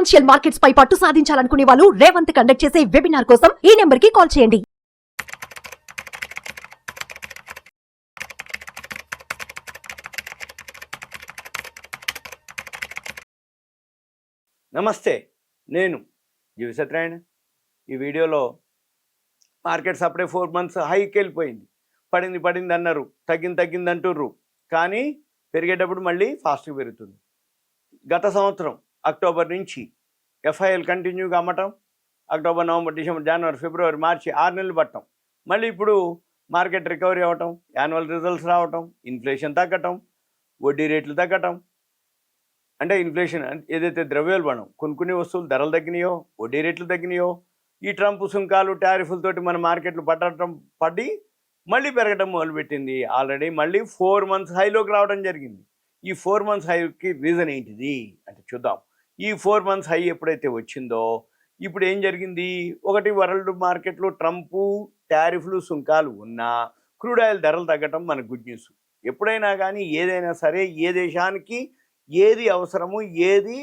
Financial markets పై పట్టు సాధించాలనుకునే వాళ్ళు Revanth conduct చేసే వెబినార్ కోసం ఈ నెంబర్ కి కాల్ చేయండి. నమస్తే, నేను జీవి సత్యనారాయణ. ఈ వీడియోలో మార్కెట్స్ అప్పుడే 4 months హైకి వెళ్ళిపోయింది. పడింది అన్నారు, తగ్గింది అంటుర్రు, కానీ పెరిగేటప్పుడు మళ్ళీ ఫాస్ట్గా పెరుగుతుంది. గత సంవత్సరం అక్టోబర్ నుంచి ఎఫ్ఐఎల్ కంటిన్యూగా అమ్మటం, అక్టోబర్, నవంబర్, డిసెంబర్, జనవరి, ఫిబ్రవరి, మార్చి 6 నెలలు పట్టడం, మళ్ళీ ఇప్పుడు మార్కెట్ రికవరీ అవ్వటం, యాన్యువల్ రిజల్ట్స్ రావటం, ఇన్ఫ్లేషన్ తగ్గటం, వడ్డీ రేట్లు తగ్గటం. అంటే ఇన్ఫ్లేషన్ ఏదైతే ద్రవ్యోల్బణం, కొనుక్కునే వస్తువులు ధరలు తగ్గినాయో, వడ్డీ రేట్లు తగ్గినాయో, ఈ ట్రంప్ సుంకాలు టారిఫ్లతోటి మన మార్కెట్లు పడి మళ్ళీ పెరగడం మొదలుపెట్టింది. ఆల్రెడీ మళ్ళీ 4 months హైలోకి రావడం జరిగింది. ఈ 4 months హైకి రీజన్ ఏంటిది అంటే చూద్దాం. ఈ 4 months హై ఎప్పుడైతే వచ్చిందో ఇప్పుడు ఏం జరిగింది? ఒకటి, వరల్డ్ మార్కెట్లో ట్రంపు టారిఫ్లు సుంకాలు ఉన్నా క్రూడ్ ఆయిల్ ధరలు తగ్గటం మన గుడ్ న్యూస్. ఎప్పుడైనా కానీ ఏదైనా సరే ఏ దేశానికి ఏది అవసరము, ఏది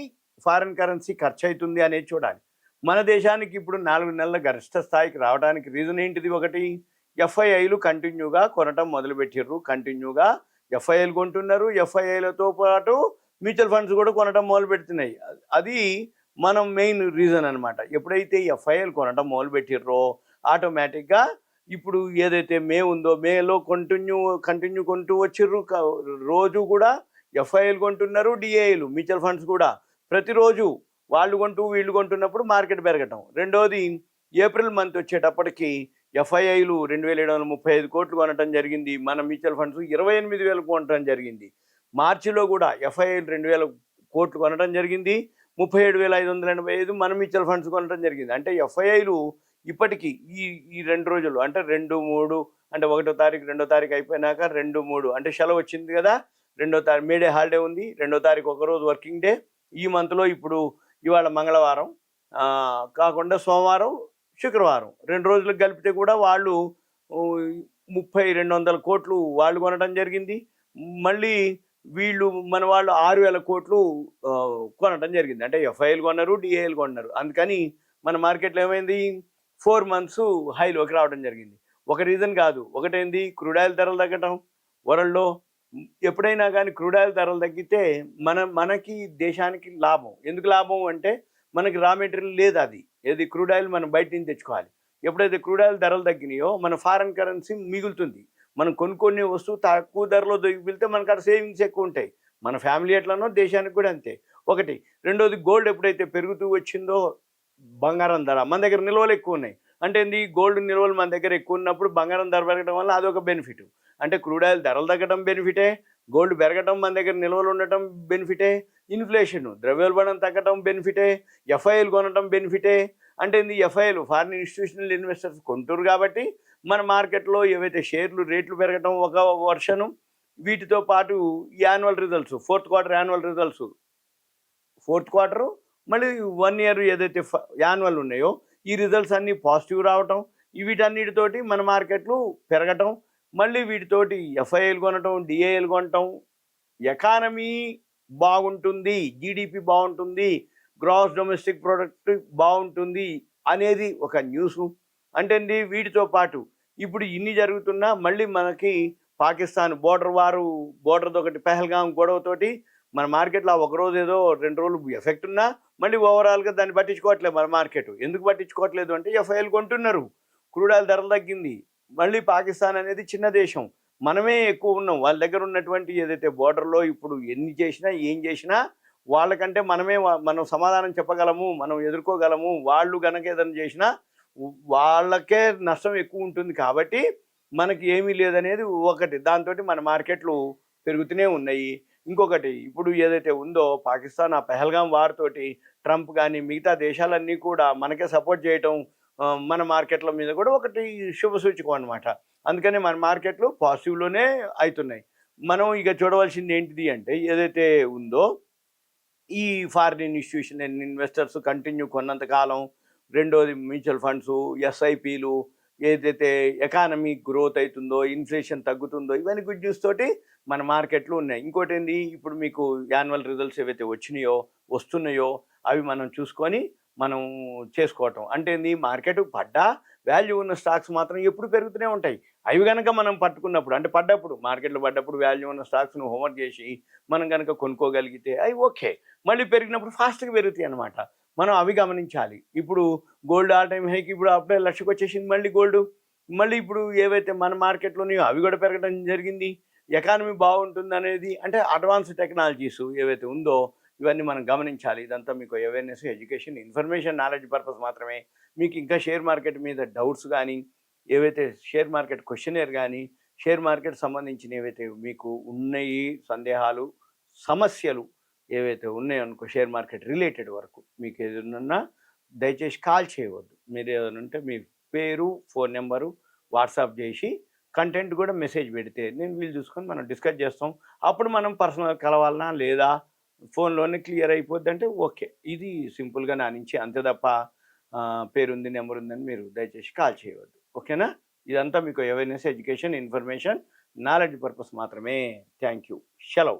ఫారిన్ కరెన్సీ ఖర్చు అవుతుంది అనేది చూడాలి. మన దేశానికి ఇప్పుడు 4 నెలల గరిష్ట స్థాయికి రావడానికి రీజన్ ఏంటిది? ఒకటి, ఎఫ్ఐఐలు కంటిన్యూగా కొనటం మొదలుపెట్టారు. కంటిన్యూగా ఎఫ్ఐఐలు కొంటున్నారు. ఎఫ్ఐఐలతో పాటు మ్యూచువల్ ఫండ్స్ కూడా కొనటం మొదలు పెడుతున్నాయి. అది మనం మెయిన్ రీజన్ అనమాట. ఎప్పుడైతే ఎఫ్ఐఐలు కొనటం మొదలుపెట్టిర్రో ఆటోమేటిక్గా ఇప్పుడు ఏదైతే మే ఉందో, మేలో కంటిన్యూ కొంటూ వచ్చిర్రు. రోజు కూడా ఎఫ్ఐఐలు కొంటున్నారు, డిఐలు మ్యూచువల్ ఫండ్స్ కూడా ప్రతిరోజు వాళ్ళు కొంటూ వీళ్ళు కొంటున్నప్పుడు మార్కెట్ పెరగటం. రెండోది, ఏప్రిల్ మంత్ వచ్చేటప్పటికి ఎఫ్ఐఐలు 2735 కోట్లు కొనటం జరిగింది. మన మ్యూచువల్ ఫండ్స్ 28,000 కొనటం జరిగింది. మార్చిలో కూడా ఎఫ్ఐఐలు 2,000 కోట్లు కొనటం జరిగింది. 37,585 మన మ్యూచువల్ ఫండ్స్ కొనటం జరిగింది. అంటే ఎఫ్ఐఐలు ఇప్పటికీ ఈ 2 రోజులు అంటే 2, 3 అంటే 1వ తారీఖు 2వ తారీఖు అయిపోయినాక 2, 3 అంటే సెలవు వచ్చింది కదా, 2వ తారీఖు మేడే హాలిడే ఉంది, 2వ తారీఖు ఒకరోజు వర్కింగ్ డే. ఈ మంత్లో ఇప్పుడు ఇవాళ మంగళవారం కాకుండా సోమవారం, శుక్రవారం 2 రోజులకు కలిపితే కూడా వాళ్ళు 3,200 కోట్లు వాళ్ళు కొనడం జరిగింది. మళ్ళీ వీళ్ళు మన వాళ్ళు 6,000 కోట్లు కొనడం జరిగింది. అంటే ఎఫ్ఐఎల్ కొన్నారు, డిఏఎల్ కొన్నారు. అందుకని మన మార్కెట్లో ఏమైంది? 4 months హైలోకి రావడం జరిగింది. ఒక రీజన్ కాదు, ఒకటేంది క్రూడ్ ఆయిల్ ధరలు తగ్గటం. వరల్డ్లో ఎప్పుడైనా కానీ క్రూడ్ ఆయిల్ ధరలు తగ్గితే మనకి దేశానికి లాభం. ఎందుకు లాభం అంటే మనకి రా మెటీరియల్ లేదు, అది ఏది క్రూడ్ ఆయిల్ మనం బయట నుంచి తెచ్చుకోవాలి. ఎప్పుడైతే క్రూడ్ ఆయిల్ ధరలు తగ్గినాయో మన ఫారెన్ కరెన్సీ మిగులుతుంది. మనం కొనుక్కునే వస్తువు తక్కువ ధరలో దొరికితే మనకు అక్కడ సేవింగ్స్ ఎక్కువ ఉంటాయి. మన ఫ్యామిలీ ఎట్లనో దేశానికి కూడా అంతే. ఒకటి. రెండోది, గోల్డ్ ఎప్పుడైతే పెరుగుతూ వచ్చిందో బంగారం ధర మన దగ్గర నిల్వలు ఎక్కువ ఉన్నాయి. అంటే ఏంది? గోల్డ్ నిల్వలు మన దగ్గర ఎక్కువ ఉన్నప్పుడు బంగారం ధర పెరగడం వల్ల అదొక బెనిఫిట్. అంటే క్రూడ్ ఆయిల్ ధరలు తగ్గడం బెనిఫిటే, గోల్డ్ పెరగడం మన దగ్గర నిల్వలు ఉండటం బెనిఫిటే, ఇన్ఫ్లేషన్ ద్రవ్యోల్బణం తగ్గడం బెనిఫిటే, ఎఫ్ఐఎల్ కొనడం బెనిఫిటే. అంటే ఏంది? ఎఫ్ఐఎల్ ఫారిన్ ఇన్స్టిట్యూషనల్ ఇన్వెస్టర్స్ కొంటారు కాబట్టి మన మార్కెట్లో ఏవైతే షేర్లు రేట్లు పెరగడం ఒక వర్షను, వీటితో పాటు annual results, 4th quarter annual results, 4th quarter మళ్ళీ 1 year ఏదైతే యాన్యువల్ ఉన్నాయో ఈ రిజల్ట్స్ అన్నీ పాజిటివ్ రావటం, వీటన్నిటితోటి మన మార్కెట్లు పెరగటం, మళ్ళీ వీటితోటి ఎఫ్ఐఎల్ కొనటం, డిఏఎల్ కొనటం, ఎకానమీ బాగుంటుంది, జీడిపి బాగుంటుంది, గ్రాస్ డొమెస్టిక్ ప్రొడక్ట్ బాగుంటుంది అనేది ఒక న్యూస్. అంటే వీటితో పాటు ఇప్పుడు ఇన్ని జరుగుతున్నా మళ్ళీ మనకి పాకిస్తాన్ బోర్డర్తో ఒకటి పెహల్గాం గొడవతోటి మన మార్కెట్లో ఒకరోజు ఏదో 2 రోజులు ఎఫెక్ట్ ఉన్నా మళ్ళీ ఓవరాల్గా దాన్ని పట్టించుకోవట్లేదు మన మార్కెట్. ఎందుకు పట్టించుకోవట్లేదు అంటే ఎఫ్ఐఎల్ కొంటున్నారు, క్రూడ్ ఆయిల్ ధరలు తగ్గింది. మళ్ళీ పాకిస్తాన్ అనేది చిన్న దేశం, మనమే ఎక్కువ ఉన్నాం. వాళ్ళ దగ్గర ఉన్నటువంటి ఏదైతే బోర్డర్లో ఇప్పుడు ఎన్ని చేసినా ఏం చేసినా వాళ్ళకంటే మనం సమాధానం చెప్పగలము, మనం ఎదుర్కోగలము. వాళ్ళు కనుక ఏదైనా చేసినా వాళ్ళకే నష్టం ఎక్కువ ఉంటుంది. కాబట్టి మనకి ఏమీ లేదనేది ఒకటి. దాంతో మన మార్కెట్లు పెరుగుతూనే ఉన్నాయి. ఇంకొకటి, ఇప్పుడు ఏదైతే ఉందో పాకిస్తాన్ ఆ పెహల్గాం వార్తోటి ట్రంప్ కానీ మిగతా దేశాలన్నీ కూడా మనకే సపోర్ట్ చేయటం మన మార్కెట్ల మీద కూడా ఒకటి శుభ సూచకం అనమాట. అందుకని మన మార్కెట్లు పాజిటివ్లోనే అవుతున్నాయి. మనం ఇక చూడవలసింది ఏంటిది అంటే ఏదైతే ఉందో ఈ ఫారిన్ ఇన్స్టిట్యూషన్ ఇన్వెస్టర్స్ కంటిన్యూ కొన్నంతకాలం, రెండోది మ్యూచువల్ ఫండ్స్, ఎస్ఐపీలు, ఏదైతే ఎకానమీ గ్రోత్ అవుతుందో, ఇన్ఫ్లేషన్ తగ్గుతుందో, ఇవన్నీ గుడ్ న్యూస్ తోటి మన మార్కెట్లు ఉన్నాయి. ఇంకోటి ఏంది, ఇప్పుడు మీకు యాన్యువల్ రిజల్ట్స్ ఏవైతే వస్తున్నాయో అవి మనం చూసుకొని మనం చేసుకోవటం. అంటే నీ మార్కెట్ పడ్డా వాల్యూ ఉన్న స్టాక్స్ మాత్రం ఎప్పుడు పెరుగుతూనే ఉంటాయి. అవి గనక మనం పట్టుకున్నప్పుడు అంటే పడ్డప్పుడు మార్కెట్‌లో పడ్డప్పుడు వాల్యూ ఉన్న స్టాక్స్ నువ్వు హోంవర్క్ చేసి మనం గనక కొనుక్కోగలిగితే అవి ఓకే. మళ్ళీ పెరిగినప్పుడు ఫాస్ట్‌గా పెరుగుతాయన్నమాట. మనం అవి గమనించాలి. ఇప్పుడు గోల్డ్ ఆల్ టైమ్ హైకి ఇప్పుడు అప్పుడే 1,00,000కి వచ్చేసింది మళ్ళీ గోల్డు. మళ్ళీ ఇప్పుడు ఏవైతే మన మార్కెట్‌లోని అవి కూడా పెరగడం జరిగింది. ఎకానమీ బాగుంటుందనేది అంటే అడ్వాన్స్ టెక్నాలజీస్ ఏవైతే ఉందో ఇవన్నీ మనం గమనించాలి. ఇదంతా మీకు awareness, education, information, knowledge purpose మాత్రమే. మీకు ఇంకా షేర్ మార్కెట్ మీద డౌట్స్ గానీ, ఏవైతే షేర్ మార్కెట్ క్వెషనైర్ గానీ, షేర్ మార్కెట్ సంబంధించిన ఏవైతే మీకు ఉన్నాయి సందేహాలు, సమస్యలు ఏవైతే ఉన్నాయనుకో షేర్ మార్కెట్ రిలేటెడ్ వరకు మీకు ఏదైనా దయచేసి కాల్ చేయవద్దు. మీరు ఏదైనా ఉంటే మీ పేరు, ఫోన్ నెంబరు వాట్సాప్ చేసి కంటెంట్ కూడా మెసేజ్ పెడితే నేను వీలు చూసుకొని మనం డిస్కస్ చేస్తాం. అప్పుడు మనం పర్సనల్‌గా కలవాలనా లేదా ఫోన్‌లోనే క్లియర్ అయిపోద్దంటే ఓకే. ఇది సింపుల్‌గా నా నుంచి అంతే తప్ప పేరుంది, నెంబర్ ఉందని మీరు దయచేసి కాల్ చేయవద్దు. ఓకేనా? ఇదంతా మీకు awareness, education, information, knowledge purpose మాత్రమే. Thank you. సెలవు.